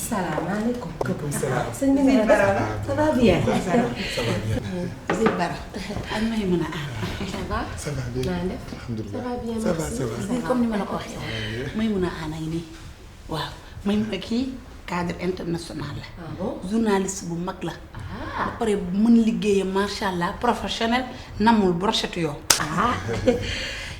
salaamaaleykum. salaam. sëñ bi nga def ça va bien. ça va bien. Zil Bara ak may mën a ça va. ça va bien. naa def alhamdulilah ça va bien ça va merci. ça va. Zil comme ni ma la ko waxee woon may mën a ànd ak nii waaw may mën a kii cadre international la. ah bon. journaliste bu mag la. ba pare mën liggéeyam macha allah professionnel namul brochette yoo.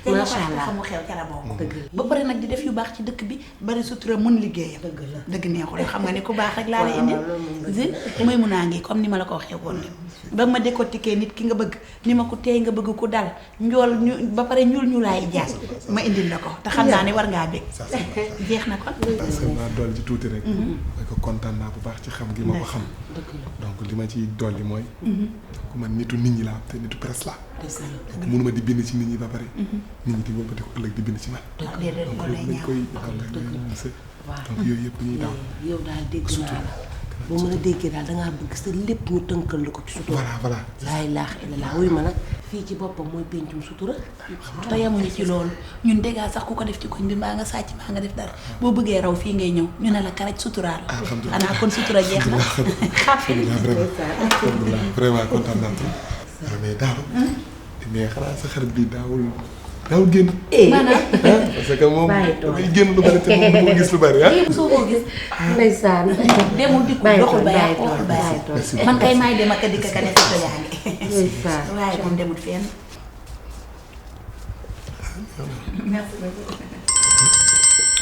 macha allah xamu xew ca la bokk. dëgg la ba pare nag di def yu baax ci dëkk bi bari sutura mën liggéeyam. dëgg la dëgg neexul xam nga ne ku baax rek laa lay indi. Zil may mun a ngi comme ni ma la ko waxee woon ba ma décortiquer nit ki nga bëgg ni ma ko teey nga bëgg ku dal njool ñu ba pare ñuul ñu laay jaas ma indil la ko te xam naa ne war ngaa bég. jeex na kon. parce que naa dolli ci tuuti rek. mooy ko kontaan naa bu baax ci xam gi ma ko xam. donc li ma ciy dolli mooy. ku man nitu nit ñi laa te nitu presse laa. donc mënuma di bind ci nit ñi ba pare. nit ñi di wëlbati ko ëllëg di bind ci man. donc lañ koy donc yooyu yëpp ñuy daw. yow daal dégg naa la boo mën a déggee daal dangaa bëgg sa lépp ñu tënkal la ko ci sutura. voilà. laa ilaaha illallaah wuy ma nag fii ci boppam mooy pencum sutura. te yemuñu ci loolu ñun déggaa sax ku ko def ci koñ bi mbaa nga sàcc mbaa nga def dara boo bëggee raw fii ngay ñëw ñu ne la karaj suturaal alhamdulilah xanaa kon sutura jeex na. alhamdulilah vraiment kontaan naa trop. waaw mais daaw. mais xanaa sa xarit bi daawul génn. maanaam. parce que moom day génn lu bari te moom du ma gis lu bari ah. soo ko gis. ndeysaan. demul dikkul doxul ba yàq waxul ba yàq man kay maay dem ak a dikk ka ne sa yaa ngi. ndeysaan. waaye moom demul fenn. merci beaucoup.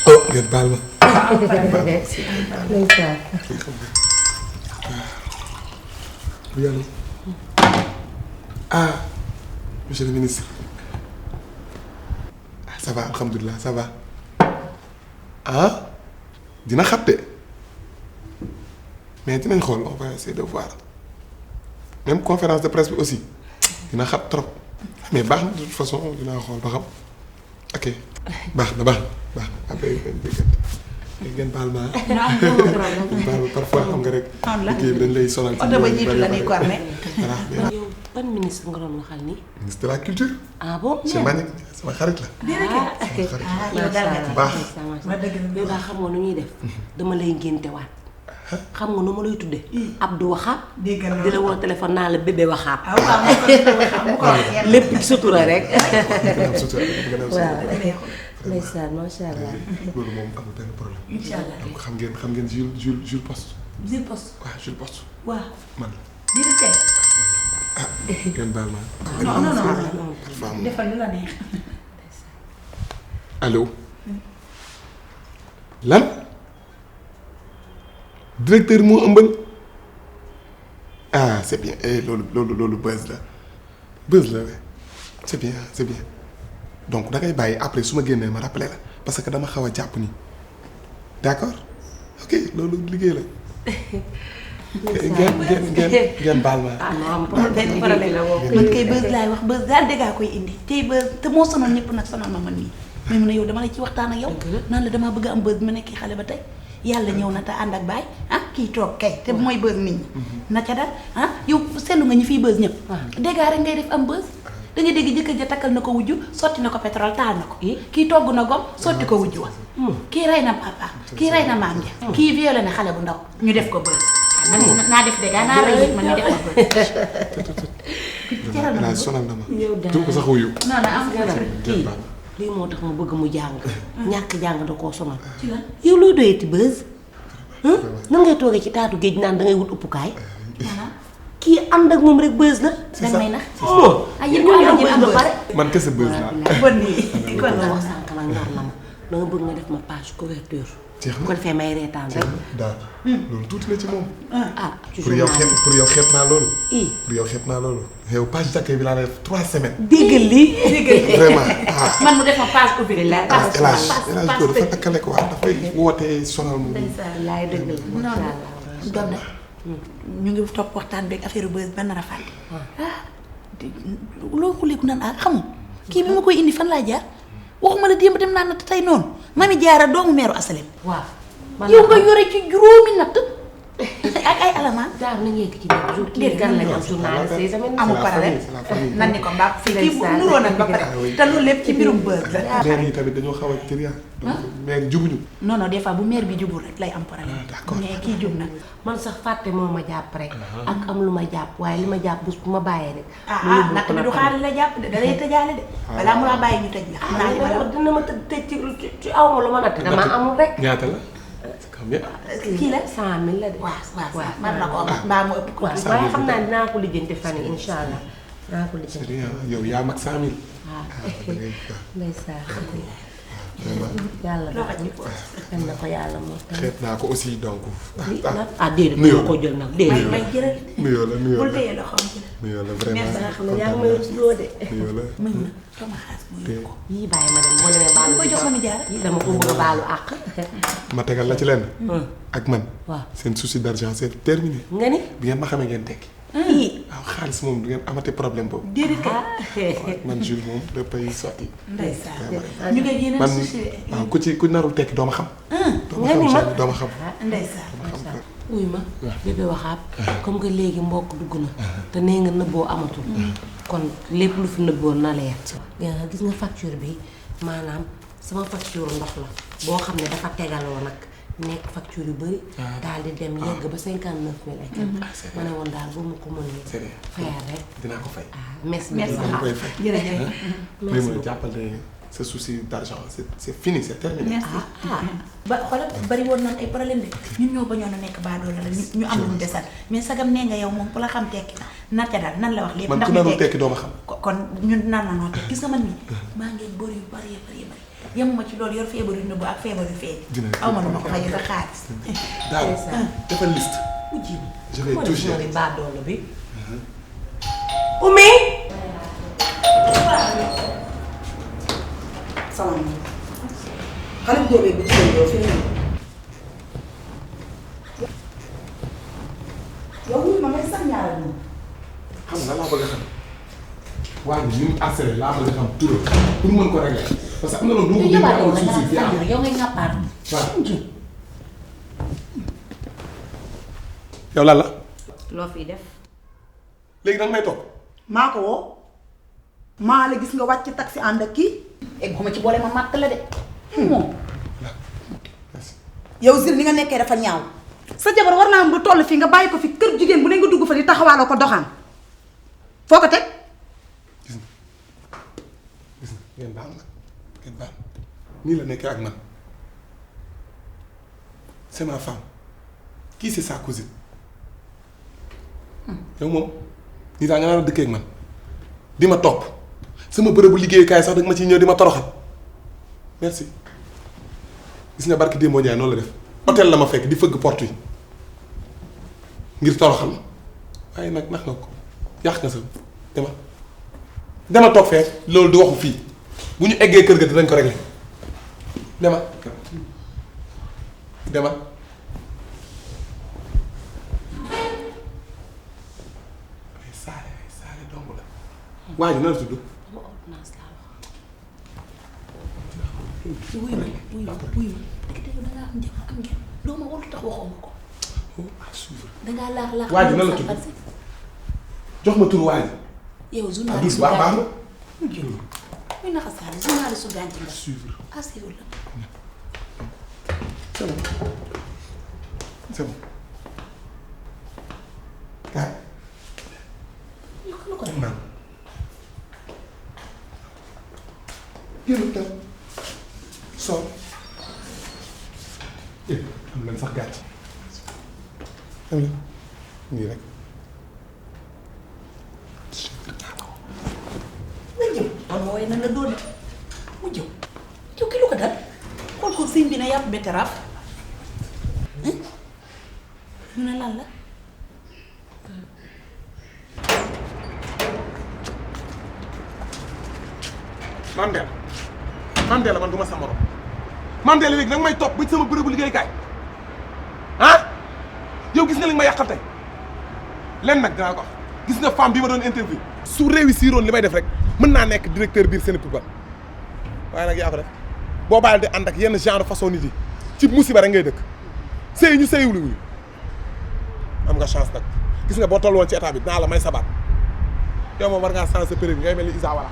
oh ngeen baal ma. ndeysaan. bu yàlla. ah monsieur le ministre. ça va alhamdulilah ça va. ah dina xatte mais dinañ xool on va essayer de voir même conférence de presse bi aussi dina xat trop mais baax na de toute façon dinaa xool ba xam ok baax na après ngeen baal ma parfois xam nga rek. liggéey bi dañ lay sonal. oto ba jiitu la ñuy corné. voilà yow ban ministre nga doon waxal nii. ministre de la culture. ah bon. c'est Mbagnick sama xarit la. yow daal nga baax. yow daa xamoo nu ñuy def. dama lay ngénte waat. xam nga nu ma lay tudde Abdou Waxaab. di la woo téléphone naa la bébé Waxaab. lépp ci sutura rek. waaw. ndeysaan macha allah. loolu moom amul benn problème. incha allah donc xam ngeen Jules Poste. Jules Poste. waaw Jules Poste. waaw. man la. directeur. ah ngeen baal ma. non defal lu la neex. allo. lan. directeur moo ëmbal. ah c'est bien loolu buzz la c'est bien donc da ngay bàyyi après su ma génnee ma rappelé la parce que dama xaw a jàpp nii d'accord ok loolu liggéey la. ngeen baal ma. benn problème la man kay bës laay wax bës daal déggaa koy indi tey bës te moo sonal ñëpp nag sonal ma man nii mais mu ne yow dama la ci waxtaan ak yow naan la damaa bëgg am bës bi ma nekkee xale ba tey yàlla ñëw na te ànd ak baay kii toog kay te mooy bës nit ñi na ca dal yow seetlu nga ñi fiy bës ñëpp déggaa rek ngay def am bës da nga dégg jëkkër ja takkal na ko wujju sotti na ko pétrole taal na ko kii togg na gom sotti ko wujju wa kii rey na papa kii rey na maam ja kii violé na xale bu ndaw ñu def ko bës naa def dégg naa rey nit man ñu def ko bës jaral na sonal na ma yow daal du ko sax wuyu. non non am kii lii moo tax mu bëgg mu jàng ñàkk jàng da koo sonal yow looy doyati bës nan ngay toogee ci taatu géej naan da ngay wut uppukaay kii ànd ak moom rek bës la. dañ may nax. moo ay yéen ñoo am bës ba pare. man kese bës laa. bon nii kon nga wax sànq nag ñor na ma danga bëgg nga def ma page couverture. jeex bu ko defee may reetaan rek. daal loolu tuuti na ci moom. ci pour yow xeeb naa loolu. i pour yow xeeb naa loolu. yow page d'accueil bi laa def 3 semaines. déggal lii. vraiment man mu def ma page couverture. élage ko dafa takkale ko wax dafay wootee sonal mu. laay dëggal macha allah. doom ñu ngi topp waxtaan beeg affaire buzz ba nar a fàtte. loo xuleeku naan xamu kii bi ma koy indi fan laa jaar waxuma la démb dem naa natt tey noonu mami jaara doomu meeru asalem. waaw yow nga yore ci juróomi natt ak ay alamaan. daal nañu yegg ci biir jour kii gan lañ am journaliste yi tamit. amul problème nan ni ko mbaa fii kii nuroo nañ ba pare te loolu lépp ci mbirum bër la. maire yi tamit dañoo xaw a triant. donc maire jubuñu. non non des fois bu maire bi jubul rek lay am problème. d'accord mais kii jub na. man sax fàtte moo ma jàpp rek. ak am lu ma jàpp waaye li ma jàpp bés bu ma bàyyee rek. naka bi du xaar la jàpp de da lay tëjaale de. balaa mu laa bàyyi ñu tëj la. xam naa li ma la dina ma tëj ci aw ma lu ma natt. dama amul rek. ñaata la. kii la 100 000 la de. waaw man la ko mbaa mu ëpp ko. waaye xam naa dinaa ko lijjanti fan yii incha allah dinaa ko lijjanti. yow yaa mag 100 000. waaw ndeysaan yàlla dafa na ko yàlla moo tax. xeet naa ko aussi donc. déedéet nuyoo ko jël nag déedéet. may jëlal nuyoo la nuyoo la bul téye loxoom ci la. nuyoo la vraiment xam ne yaa ngi may wut loo de. nuyoo la. mën na sama xaalis mu yóbbu ko. yii bàyyi ma dem boo demee baalu. koy jox ma mi jaar. yii dama ko bëgg a baalu àq. ma tegal la ci lenn. ak man. waaw seen souci d'argent c'est terminé. nga ni. bi ngeen ma xamee ngeen tekki. waaw xaalis moom du ngeen amati problème boobu. déedéet kay. man Jules moom dafay sotti. ndeysaan ñu ngi yeneen man souci. waaw ku narul tekki doo ma xam. nga ni ma doo ma xam. ndeysaan. uy ma bébé waxaat comme que léegi mbokk dugg na te nee nga nëbboo amatul kon lépp lu fi nëbboon na leer gis nga facture bi maanaam sama facture ndox la boo xam ne dafa tegaloo nag nekk facture yu bëri daal di dem yegg ba 59 000 et quelque ma ne woon daal bu ma ko mënee fayal rek dinaa ko fay. merci merci dama koy fay. jërëjëf. merci beaucoup jàppale ce souci d'argent c'est fini c'est terminé. merci. ba xoolal bari woon nañ ay problème de ñun ñoo bañoon a nekk baadoola la ñu am lu mu desal mais sagam nee nga yow moom ku la xam tekki na ca daal nan la wax lépp. man ndax ku mi narul tekki doo ma xam. kon ñun nan la noo tekki gis nga man nii maa ngi bor yu bari yemuma ci loolu yor feebar yu nëbbu ak feebar yu feeñ. aw ma lu ma ko fay nga xaalis. daal defal liste. je vais tout gérer baadoola bi Oumy. salaamaaleykum xale bu góor bi bu jigéen yow fi mu yow nii ma may sax ñaareel moom. xam nga laa bëgg a xam waa ji ni mu accéléré laa bëgg a xam turam pour mën ko régler parce que am na loolu du ma ko déglu suuf si yow ngay ngàppaat. yow lan la. loo fiy def. léegi nag may toog. maa ko woo maa la gis nga wàcc taxi ànd ak kii. egg ma ci boole ma màtt la de. moom. yow Zil ni nga nekkee dafa ñaaw sa jabar war naa am ba toll fii nga bàyyi ko fi kër jigéen bu ne nga dugg fa di taxawaaloo ko doxaan foo ko teg. gis nga ngeen baal nag ngeen baal nii la nekkee ak man c'est ma femme kii c'est sa cousine yow moom nii daa nga naan dëkkee ak man di ma topp sama bërëbu liggéeyukaay sax danga ma ciy ñëw di ma toroxal merci gis nga barki Demba Ndiaye noonu la def hôtel la ma fekk di fëgg porte yi ngir toroxal ma waaye nag nax nga ko yàq nga sa dama toog fee loolu di waxu fii bu ñu eggee kër ga dinañ ko régler dama ay saale dong la waa ji na la tudd wuyu ma dëgg dangaa am jàmm am ngeen doo ma warut tax waxoo ma ko. dangaa laax. waa ji na la tudd jox ma tur waa ji. yow ah journaliste baax na. muy naxa saal journaliste su gàncax la. suivre ah suivre la. c'est bon c'est bon. kaay. yow kan la ko def. naan. génn tam. sol. am nañ sax gàcc. am na nii rek. nga jëm man mooy na la doon mu jëm yow ki lu ko dal xool ko sëñ bi ne yàpp betterave ñu ne lan la. Mandela man du ma sa morom Mandela léegi danga may topp ba ci sama bërëbu liggéeykaay ah yow gis nga li nga ma yàqal tey lenn nag dinaa ko wax gis nga femme bi ma doon interview su réussir woon li may def rek mën naa nekk directeur biir seen people waaye nag yaa ko def boo bàyyi di ànd ak yenn genre façon nit yi ci musiba rek ngay dëkk sëy ñu sëyiwul wuñu am nga chance nag gis nga boo toll woon ci état bi dinaa la may sabaat yow moom war ngaa changer sa périm ngay mel ni Isa Wala